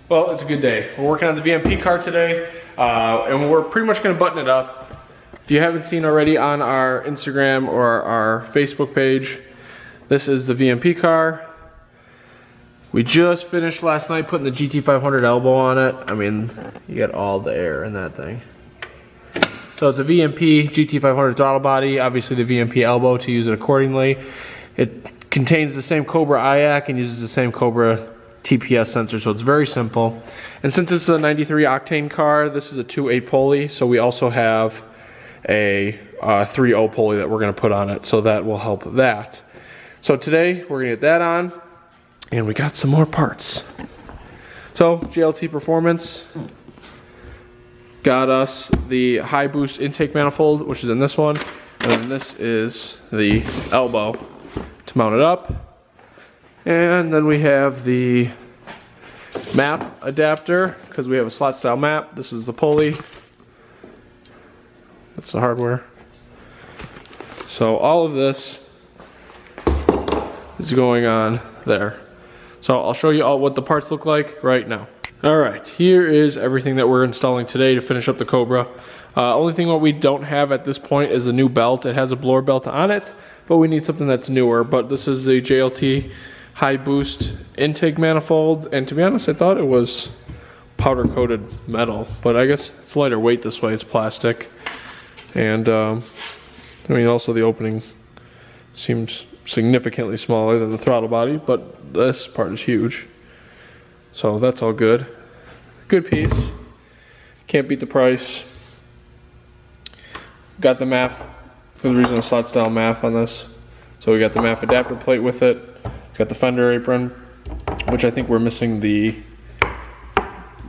Well, it's a good day. We're working on the VMP car today, and we're pretty much gonna button it up. If you haven't seen already on our Instagram or our Facebook page, this is the VMP car. We just finished last night putting the GT500 elbow on it. I mean, you get all the air in that thing. So it's a VMP GT500 throttle body, obviously the VMP elbow to use it accordingly. It contains the same Cobra IAC and uses the same Cobra TPS sensor, so it's very simple. And since this is a 93 octane car, this is a 2.8 pulley, so we also have a 3.0 pulley that we're gonna put on it, so that will help that. So today, we're gonna get that on, and we got some more parts. So, JLT Performance got us the high boost intake manifold, which is in this one, and then this is the elbow to mount it up. And then we have the map adapter, because we have a slot style map. This is the pulley. That's the hardware. So all of this is going on there. So I'll show you all what the parts look like right now. All right, here is everything that we're installing today to finish up the Cobra. Only thing what we don't have at this point is a new belt. It has a blower belt on it, but we need something that's newer. But this is the JLT high boost intake manifold, and to be honest, I thought it was powder coated metal, but I guess it's lighter weight this way. It's plastic, and I mean, also the opening seems significantly smaller than the throttle body, but this part is huge, so that's all good. Good piece, can't beat the price. Got the MAF for the reason of slot style MAF on this, so we got the MAF adapter plate with it. It's got the fender apron, which I think we're missing the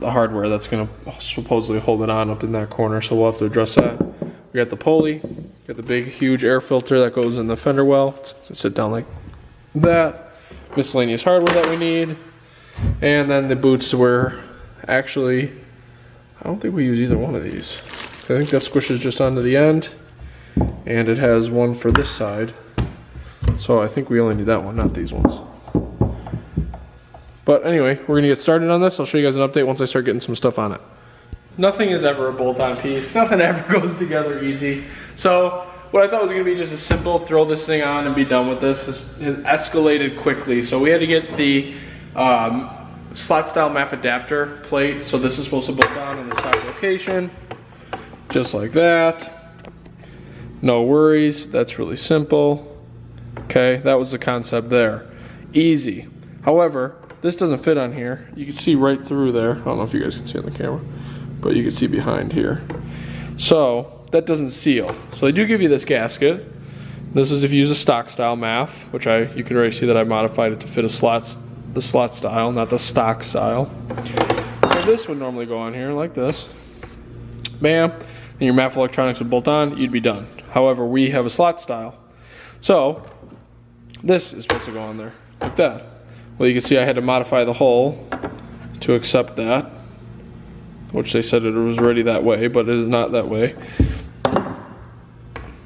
hardware that's gonna supposedly hold it on up in that corner, so we'll have to address that. We got the pulley, got the big huge air filter that goes in the fender well to sit down like that. Miscellaneous hardware that we need, and then the boots were actually, I don't think we use either one of these. I think that squishes just onto the end, and it has one for this side. So I think we only need that one, not these ones. But anyway, we're gonna get started on this. I'll show you guys an update once I start getting some stuff on it. Nothing is ever a bolt-on piece. Nothing ever goes together easy. So what I thought was gonna be just a simple throw this thing on and be done with this has escalated quickly. So we had to get the slot style MAF adapter plate. So this is supposed to bolt on in the stock location, just like that. No worries, that's really simple. Okay, that was the concept there. Easy. However, this doesn't fit on here. You can see right through there. I don't know if you guys can see on the camera, but you can see behind here. So that doesn't seal. So they do give you this gasket. This is if you use a stock style MAF, which you can already see that I modified it to fit the slot style, not the stock style. So this would normally go on here like this. Bam. Then your MAF electronics would bolt on, you'd be done. However, we have a slot style. So this is supposed to go on there like that. Well, you can see I had to modify the hole to accept that, which they said it was already that way, but it is not that way.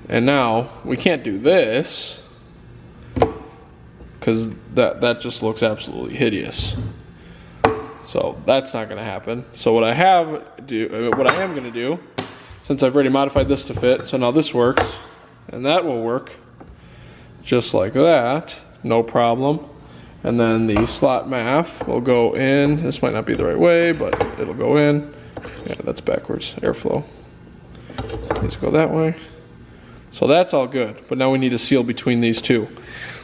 And now we can't do this because that just looks absolutely hideous. So that's not going to happen. So what I am going to do, since I've already modified this to fit, so now this works, and that will work just like that, no problem. And then the slot MAF will go in. This might not be the right way, but it'll go in. Yeah, that's backwards, airflow. Needs to go that way. So that's all good, but now we need a seal between these two.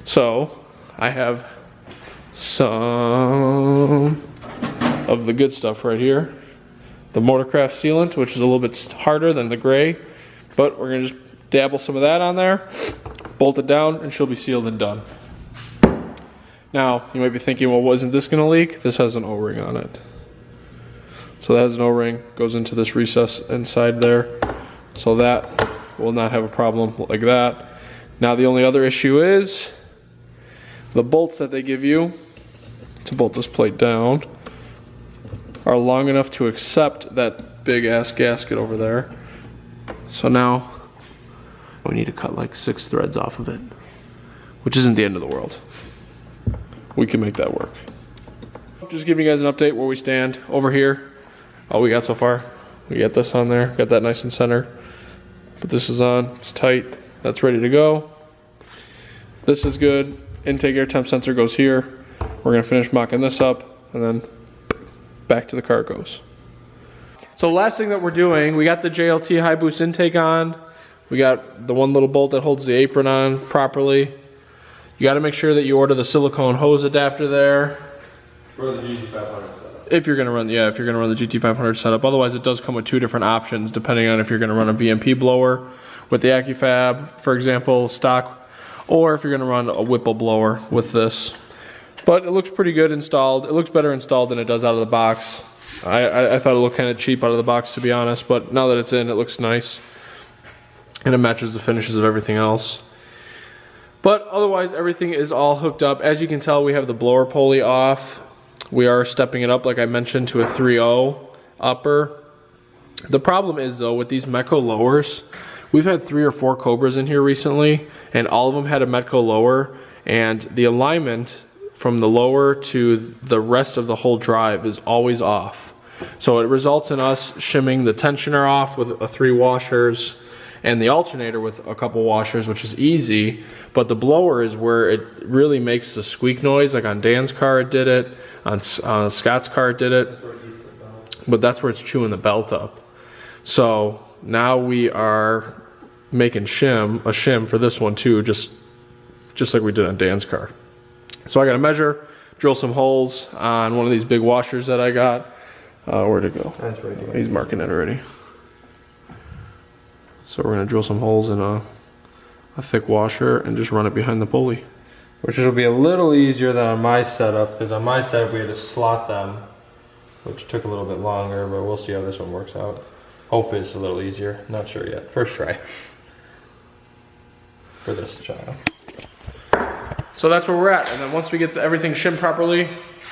So I have some of the good stuff right here. The Motorcraft sealant, which is a little bit harder than the gray, but we're gonna just dabble some of that on there, bolt it down, and she'll be sealed and done. Now, you might be thinking, well, wasn't this gonna leak? This has an O-ring on it. So that has an O-ring, goes into this recess inside there. So that will not have a problem like that. Now the only other issue is the bolts that they give you to bolt this plate down are long enough to accept that big ass gasket over there. So now we need to cut like 6 threads off of it, which isn't the end of the world. We can make that work. just giving you guys an update where we stand over here. All we got so far, we got this on there, got that nice and center. But this is on, it's tight, that's ready to go. This is good. Intake air temp sensor goes here. We're gonna finish mocking this up and then back to the car it goes. So the last thing that we're doing, we got the JLT high boost intake on. We got the one little bolt that holds the apron on properly. You gotta make sure that you order the silicone hose adapter there. For the GT500 setup. If you're gonna run, yeah, if you're gonna run the GT500 setup. Otherwise it does come with two different options depending on if you're gonna run a VMP blower with the AccuFab, for example, stock, or if you're gonna run a Whipple blower with this. But it looks pretty good installed. It looks better installed than it does out of the box. I thought it looked kind of cheap out of the box, to be honest, but now that it's in, it looks nice. And it matches the finishes of everything else. But otherwise, everything is all hooked up. As you can tell, we have the blower pulley off. We are stepping it up, like I mentioned, to a 3.0 upper. The problem is, though, with these metco lowers, we've had 3 or 4 Cobras in here recently, and all of them had a metco lower, and the alignment from the lower to the rest of the whole drive is always off. So it results in us shimming the tensioner off with 3 washers and the alternator with a couple washers, which is easy, but the blower is where it really makes the squeak noise. Like on Dan's car it did it, on Scott's car it did it, but that's where it's chewing the belt up. So now we are making a shim for this one too, just like we did on Dan's car. So I got to measure, drill some holes on one of these big washers that I got. Where'd it go? That's right here. He's marking it already. So we're going to drill some holes in a thick washer and just run it behind the pulley. Which will be a little easier than on my setup, because on my setup we had to slot them, which took a little bit longer, but we'll see how this one works out. Hopefully it's a little easier. Not sure yet. First try. For this child. So that's where we're at, and then once we get everything shimmed properly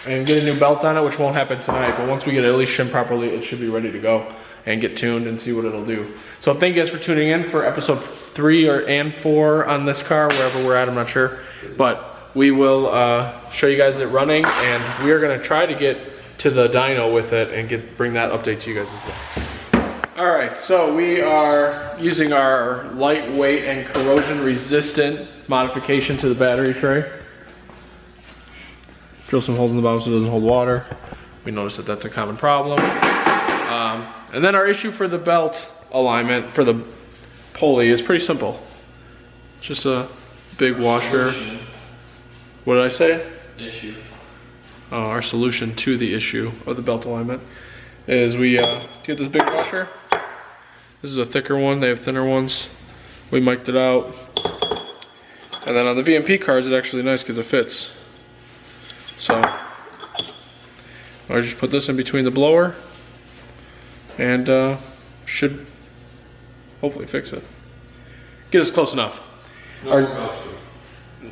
and get a new belt on it, which won't happen tonight, but once we get it at least shimmed properly, it should be ready to go and get tuned and see what it'll do. So thank you guys for tuning in for episode 3 and 4 on this car, wherever we're at, I'm not sure. But we will show you guys it running, and we are gonna try to get to the dyno with it and bring that update to you guys as well. All right, so we are using our lightweight and corrosion resistant modification to the battery tray. Drill some holes in the bottom so it doesn't hold water. We noticed that that's a common problem. And then our issue for the belt alignment for the pulley is pretty simple. It's just a big washer. What did I say? Issue. Our solution to the issue of the belt alignment is we get this big washer. This is a thicker one, they have thinner ones. We mic'd it out. And then on the VMP cars, it's actually nice because it fits. So I just put this in between the blower and should hopefully fix it. Get us close enough.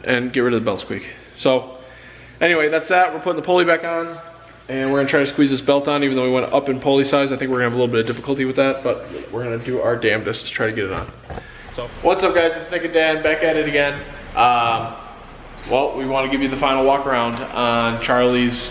And get rid of the belt squeak. So anyway, that's that. We're putting the pulley back on and we're gonna try to squeeze this belt on. Even though we went up in pulley size, I think we're gonna have a little bit of difficulty with that, but we're gonna do our damnedest to try to get it on. So what's up guys, it's Nick and Dan back at it again. Well, we want to give you the final walk around on Charlie's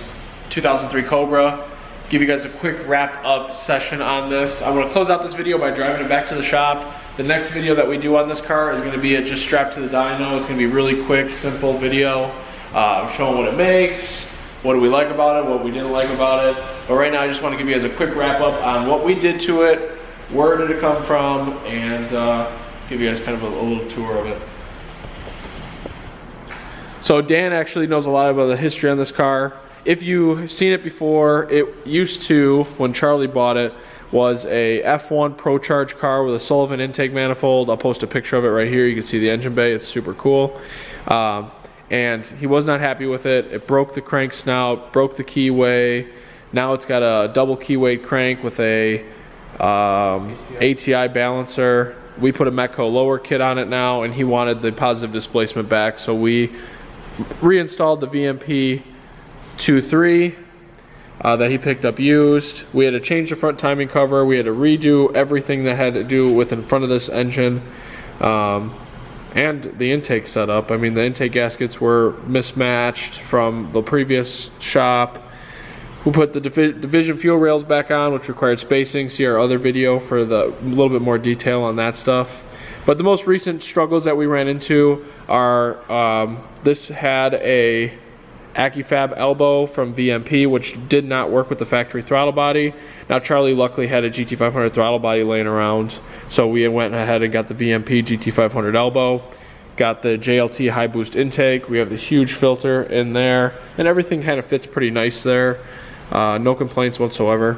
2003 Cobra. Give you guys a quick wrap up session on this. I want to close out this video by driving it back to the shop. The next video that we do on this car is going to be it just strapped to the dyno. It's going to be a really quick, simple video showing what it makes, what do we like about it, what we didn't like about it. But right now I just want to give you guys a quick wrap up on what we did to it, where did it come from, and give you guys kind of a little tour of it. So Dan actually knows a lot about the history on this car. If you've seen it before, it used to, when Charlie bought it, was a F1 Pro Charge car with a Sullivan intake manifold. I'll post a picture of it right here. You can see the engine bay, it's super cool. And he was not happy with it. It broke the crank snout, broke the keyway. Now it's got a double keyway crank with a ATI balancer. We put a Metco lower kit on it now, and he wanted the positive displacement back, so we reinstalled the VMP 2.3 that he picked up used. We had to change the front timing cover. We had to redo everything that had to do with in front of this engine, and the intake setup. I mean, the intake gaskets were mismatched from the previous shop. We put the division fuel rails back on, which required spacing. See our other video for the little bit more detail on that stuff. But the most recent struggles that we ran into are this had a AccuFab elbow from VMP, which did not work with the factory throttle body. Now Charlie luckily had a GT500 throttle body laying around, so we went ahead and got the VMP GT500 elbow. Got the JLT high boost intake. We have the huge filter in there, and everything kind of fits pretty nice there. No complaints whatsoever.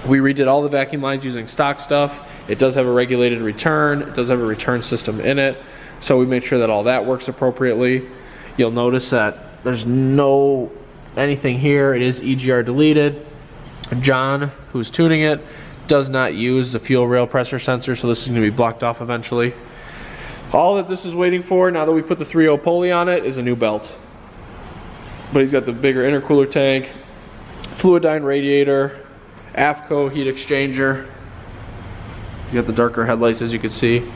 We redid all the vacuum lines using stock stuff. It does have a regulated return. It does have a return system in it, so we made sure that all that works appropriately. You'll notice that there's no anything here. It is EGR deleted. John, who's tuning it, does not use the fuel rail pressure sensor, so this is going to be blocked off eventually. All that this is waiting for, now that we put the 3.0 pulley on it, is a new belt. But he's got the bigger intercooler tank, Fluidyne radiator, AFCO heat exchanger. He's got the darker headlights, as you can see.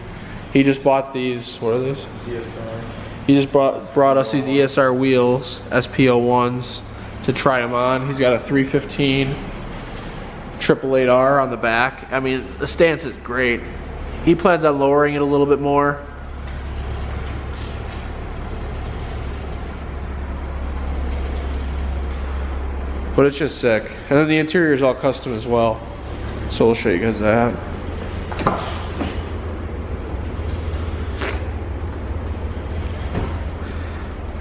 He just bought these, what are these? ESR. He just brought us these ESR wheels, SP01s, to try them on. He's got a 315 888R on the back. I mean, the stance is great. He plans on lowering it a little bit more. But it's just sick. And then the interior is all custom as well. So we'll show you guys that.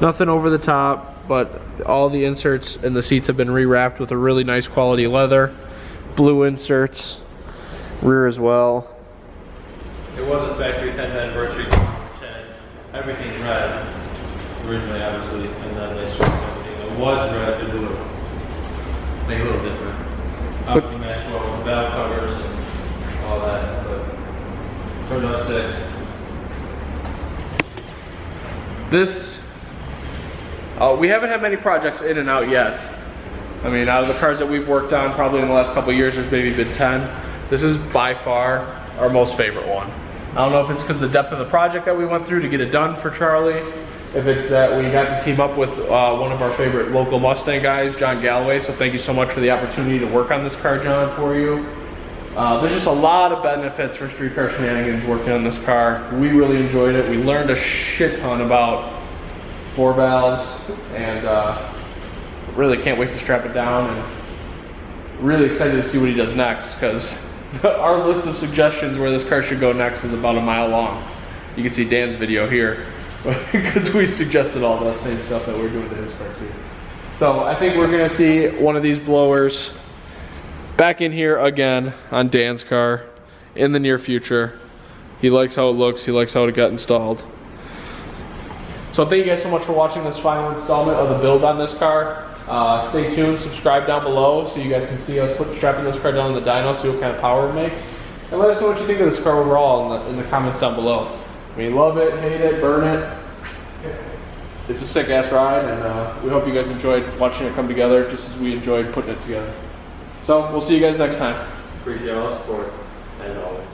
Nothing over the top, but all the inserts in the seats have been rewrapped with a really nice quality leather. Blue inserts, rear as well. It was a factory 10th anniversary, which had everything red originally, obviously, and then they switched everything. It was red to blue. Make it a little different. Obviously matched well with valve covers and all that, but turned out sick. This, we haven't had many projects in and out yet. I mean, out of the cars that we've worked on, probably in the last couple of years, there's maybe been 10. This is by far our most favorite one. I don't know if it's because of the depth of the project that we went through to get it done for Charlie, if it's that we got to team up with one of our favorite local Mustang guys, John Galway, so thank you so much for the opportunity to work on this car, John, for you. There's just a lot of benefits for street car shenanigans working on this car. We really enjoyed it. We learned a shit ton about 4 valves, and really can't wait to strap it down, and really excited to see what he does next, because our list of suggestions where this car should go next is about a mile long. You can see Dan's video here, because we suggested all the same stuff that we're doing to his car too. So I think we're gonna see one of these blowers back in here again on Dan's car in the near future. He likes how it looks, he likes how it got installed. So thank you guys so much for watching this final installment of the build on this car. Stay tuned, subscribe down below so you guys can see us strapping this car down in the dyno, see what kind of power it makes. And let us know what you think of this car overall in the comments down below. I mean, love it, hate it, burn it. It's a sick ass ride, and we hope you guys enjoyed watching it come together just as we enjoyed putting it together. So we'll see you guys next time. Appreciate all the support, as always.